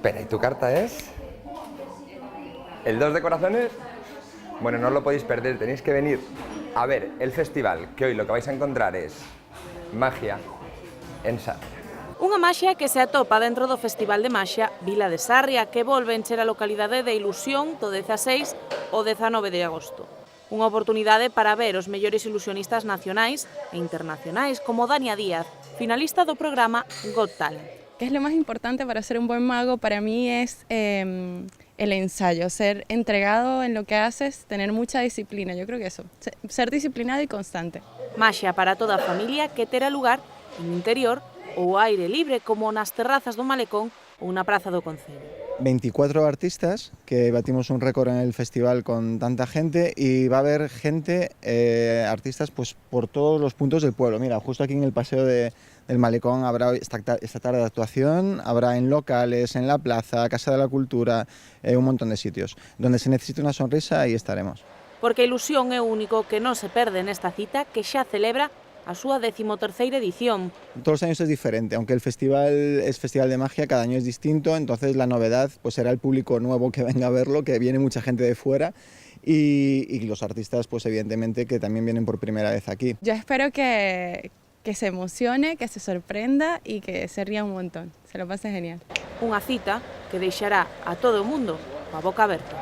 Espera, ¿y tu carta es? ¿El 2 de corazones? Bueno, no os lo podéis perder, tenéis que venir a ver el festival, que hoy lo que vais a encontrar es magia en Sarria. Unha maxia que se atopa dentro do Festival de Maxia Vila de Sarria, que volve encher a localidade de Ilusión do 16 ao 19 de agosto. Unha oportunidade para ver os mellores ilusionistas nacionais e internacionais, como Dania Díaz, finalista do programa Got Talent. ¿Qué es lo más importante para ser un buen mago? Para mí es el ensayo, ser entregado en lo que haces, tener mucha disciplina. Yo creo que eso, ser disciplinado y constante. Maxia para toda a familia que terá lugar no interior ou aire libre, como nas terrazas do Malecón ou na Praza do Concello. 24 artistas, que batimos un récord en el festival con tanta gente, y va a haber gente, artistas pues por todos los puntos del pueblo. Mira, justo aquí en el paseo del Malecón habrá esta tarde de actuación, habrá en locales, en la plaza, Casa de la Cultura, un montón de sitios. Donde se necesite una sonrisa, ahí estaremos. Porque a ilusión é o único que non se perde nesta cita que xa celebra a súa 13ª edición. Todos los años es diferente, aunque el festival es festival de magia, cada año es distinto, entonces la novedad pues será el público nuevo que venga a verlo, que viene mucha gente de fuera, y los artistas pues evidentemente que también vienen por primera vez aquí. Yo espero que se emocione, que se sorprenda y que se ría un montón, se lo pase genial. Unha cita que deixará a todo o mundo coa boca aberta.